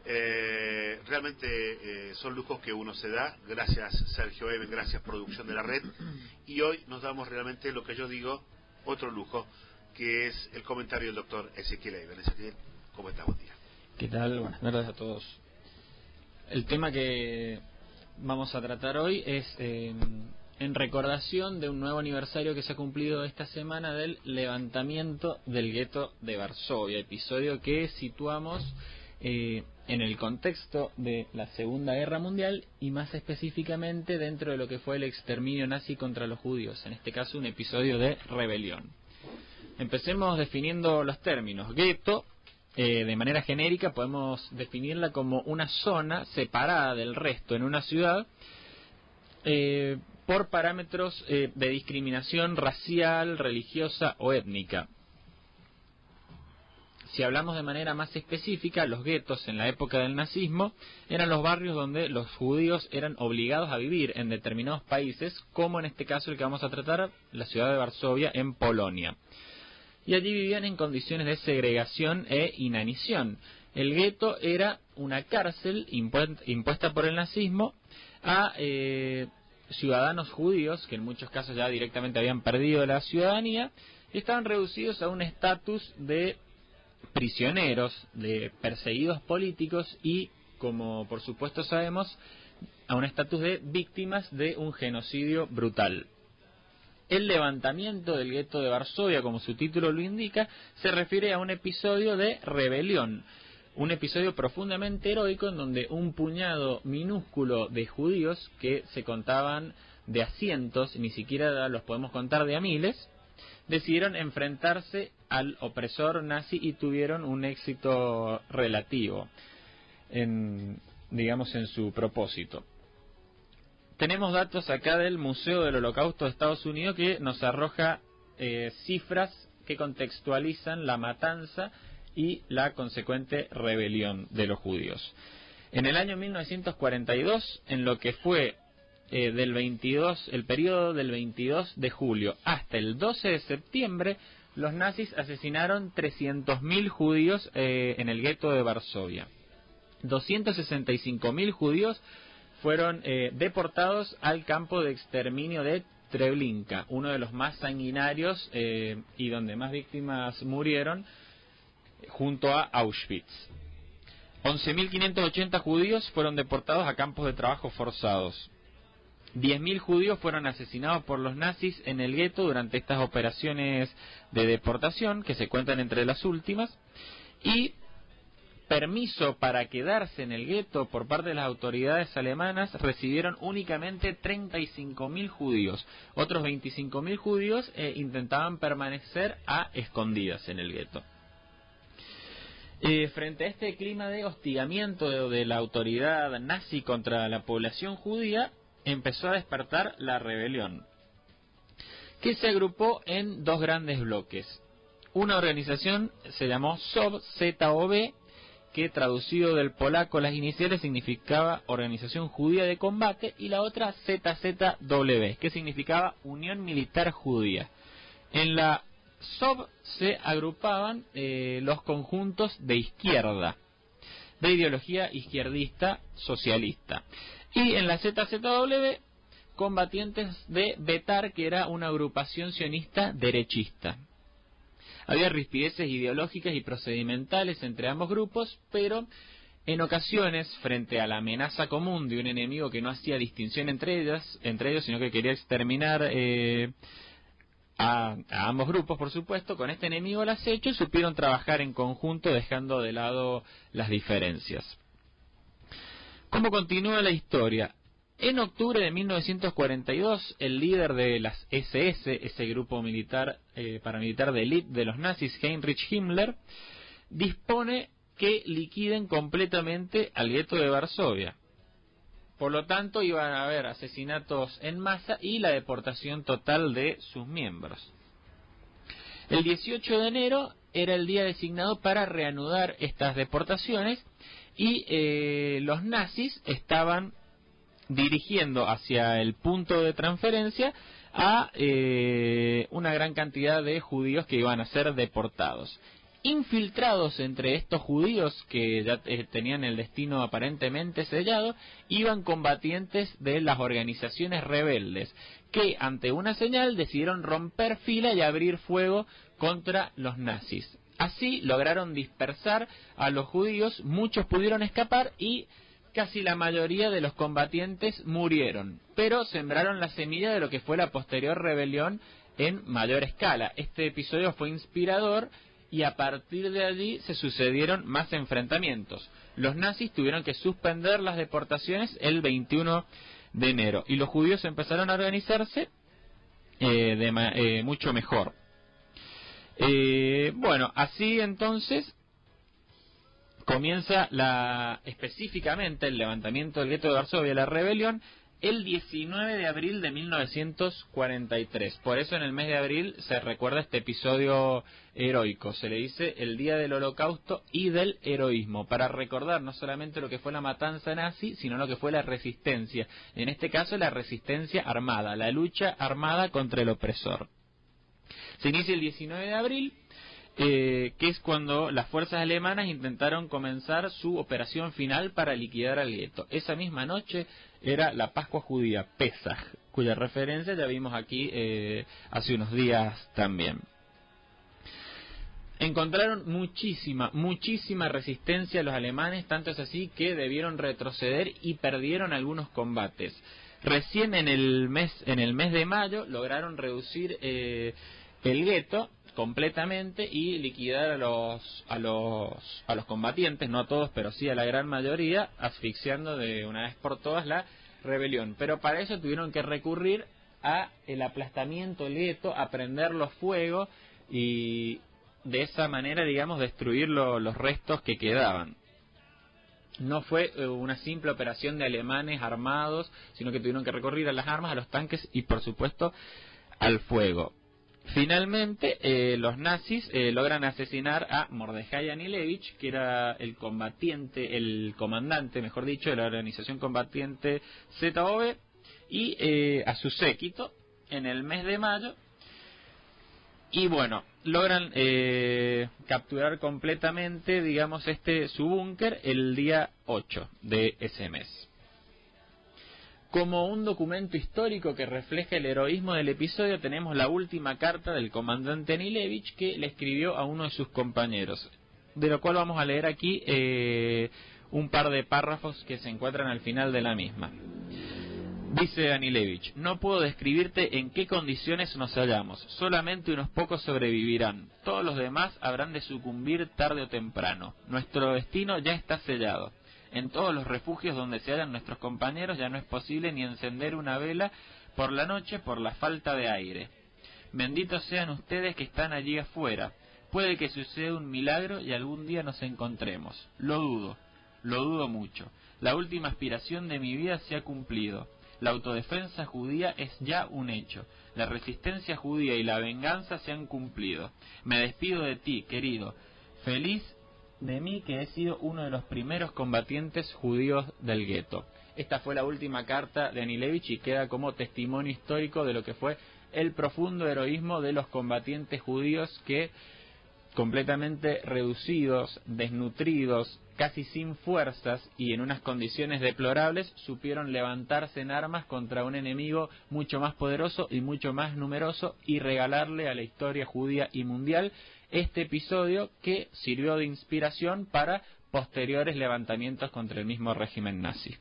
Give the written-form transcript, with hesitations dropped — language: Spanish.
Realmente son lujos que uno se da. Gracias Sergio Eben, gracias producción de la red. Y hoy nos damos realmente lo que yo digo, otro lujo, que es el comentario del doctor Ezequiel Eben. Ezequiel, ¿cómo estás? Buen día. ¿Qué tal? Buenas tardes a todos. El tema que vamos a tratar hoy es en recordación de un nuevo aniversario que se ha cumplido esta semana del levantamiento del gueto de Varsovia, episodio que situamos en el contexto de la Segunda Guerra Mundial y más específicamente dentro de lo que fue el exterminio nazi contra los judíos, en este caso un episodio de rebelión. Empecemos definiendo los términos. Gueto, de manera genérica, podemos definirla como una zona separada del resto en una ciudad por parámetros de discriminación racial, religiosa o étnica. Si hablamos de manera más específica, los guetos en la época del nazismo eran los barrios donde los judíos eran obligados a vivir en determinados países, como en este caso el que vamos a tratar, la ciudad de Varsovia, en Polonia. Y allí vivían en condiciones de segregación e inanición. El gueto era una cárcel impuesta por el nazismo a ciudadanos judíos, que en muchos casos ya directamente habían perdido la ciudadanía, y estaban reducidos a un estatus de prisioneros, de perseguidos políticos y, como por supuesto sabemos, a un estatus de víctimas de un genocidio brutal. El levantamiento del gueto de Varsovia, como su título lo indica, se refiere a un episodio de rebelión, un episodio profundamente heroico en donde un puñado minúsculo de judíos, que se contaban de a cientos, ni siquiera los podemos contar de a miles, decidieron enfrentarse al opresor nazi y tuvieron un éxito relativo en su propósito. Tenemos datos acá del Museo del Holocausto de Estados Unidos que nos arroja cifras que contextualizan la matanza y la consecuente rebelión de los judíos. En el año 1942, en lo que fue el periodo del 22 de julio hasta el 12 de septiembre, los nazis asesinaron 300.000 judíos en el gueto de Varsovia. 265.000 judíos fueron deportados al campo de exterminio de Treblinka, uno de los más sanguinarios y donde más víctimas murieron, junto a Auschwitz. 11.580 judíos fueron deportados a campos de trabajo forzados. 10.000 judíos fueron asesinados por los nazis en el gueto durante estas operaciones de deportación, que se cuentan entre las últimas, y permiso para quedarse en el gueto por parte de las autoridades alemanas recibieron únicamente 35.000 judíos. Otros 25.000 judíos intentaban permanecer a escondidas en el gueto. Frente a este clima de hostigamiento de la autoridad nazi contra la población judía, empezó a despertar la rebelión, que se agrupó en dos grandes bloques. Una organización se llamó ZOB, que traducido del polaco las iniciales significaba Organización Judía de Combate, y la otra ZZW, que significaba Unión Militar Judía. En la ZOB se agrupaban los conjuntos de izquierda, de ideología izquierdista socialista, y en la ZZW combatientes de Betar, que era una agrupación sionista derechista. Había rispideces ideológicas y procedimentales entre ambos grupos, pero en ocasiones, frente a la amenaza común de un enemigo que no hacía distinción entre ellos, sino que quería exterminar a ambos grupos, por supuesto, con este enemigo al acecho, supieron trabajar en conjunto, dejando de lado las diferencias. ¿Cómo continúa la historia? En octubre de 1942, el líder de las SS, ese grupo militar paramilitar de élite de los nazis, Heinrich Himmler, dispone que liquiden completamente al gueto de Varsovia. Por lo tanto, iban a haber asesinatos en masa y la deportación total de sus miembros. El 18 de enero era el día designado para reanudar estas deportaciones y los nazis estaban dirigiendo hacia el punto de transferencia a una gran cantidad de judíos que iban a ser deportados. infiltrados entre estos judíos que ya tenían el destino aparentemente sellado, iban combatientes de las organizaciones rebeldes, que ante una señal decidieron romper fila y abrir fuego contra los nazis. Así lograron dispersar a los judíos, muchos pudieron escapar y casi la mayoría de los combatientes murieron, pero sembraron la semilla de lo que fue la posterior rebelión en mayor escala. Este episodio fue inspirador y a partir de allí se sucedieron más enfrentamientos. Los nazis tuvieron que suspender las deportaciones el 21 de enero y los judíos empezaron a organizarse mucho mejor. Bueno, así entonces comienza específicamente el levantamiento del gueto de Varsovia, la rebelión, el 19 de abril de 1943. Por eso en el mes de abril se recuerda este episodio heroico. Se le dice el Día del Holocausto y del Heroísmo, para recordar no solamente lo que fue la matanza nazi, sino lo que fue la resistencia. En este caso, la resistencia armada, la lucha armada contra el opresor. Se inicia el 19 de abril, que es cuando las fuerzas alemanas intentaron comenzar su operación final para liquidar al gueto. Esa misma noche era la Pascua judía, Pesaj, cuya referencia ya vimos aquí hace unos días también. Encontraron muchísima resistencia los alemanes, tanto es así que debieron retroceder y perdieron algunos combates. Recién en el mes de mayo lograron reducir el gueto completamente y liquidar a los combatientes, no a todos, pero sí a la gran mayoría, asfixiando de una vez por todas la rebelión. Pero para eso tuvieron que recurrir a el aplastamiento del gueto, a prenderlo fuego y de esa manera, digamos, destruir los restos que quedaban. No fue una simple operación de alemanes armados, sino que tuvieron que recurrir a las armas, a los tanques y, por supuesto, al fuego. Finalmente, los nazis logran asesinar a Mordejai Anilevich, que era el comandante, mejor dicho, de la organización combatiente ZOV, y a su séquito en el mes de mayo. Y bueno, logran capturar completamente, digamos, su búnker el día 8 de ese mes. Como un documento histórico que refleja el heroísmo del episodio, tenemos la última carta del comandante Anilevich que le escribió a uno de sus compañeros, de lo cual vamos a leer aquí un par de párrafos que se encuentran al final de la misma. Dice Anilevich: no puedo describirte en qué condiciones nos hallamos, solamente unos pocos sobrevivirán, todos los demás habrán de sucumbir tarde o temprano, nuestro destino ya está sellado. En todos los refugios donde se hallan nuestros compañeros ya no es posible ni encender una vela por la noche por la falta de aire. Benditos sean ustedes que están allí afuera. Puede que suceda un milagro y algún día nos encontremos. Lo dudo mucho. La última aspiración de mi vida se ha cumplido. La autodefensa judía es ya un hecho. La resistencia judía y la venganza se han cumplido. Me despido de ti, querido. Feliz de mí que he sido uno de los primeros combatientes judíos del gueto. Esta fue la última carta de Anilevich y queda como testimonio histórico de lo que fue el profundo heroísmo de los combatientes judíos que, completamente reducidos, desnutridos, casi sin fuerzas y en unas condiciones deplorables, supieron levantarse en armas contra un enemigo mucho más poderoso y mucho más numeroso y regalarle a la historia judía y mundial este episodio que sirvió de inspiración para posteriores levantamientos contra el mismo régimen nazi.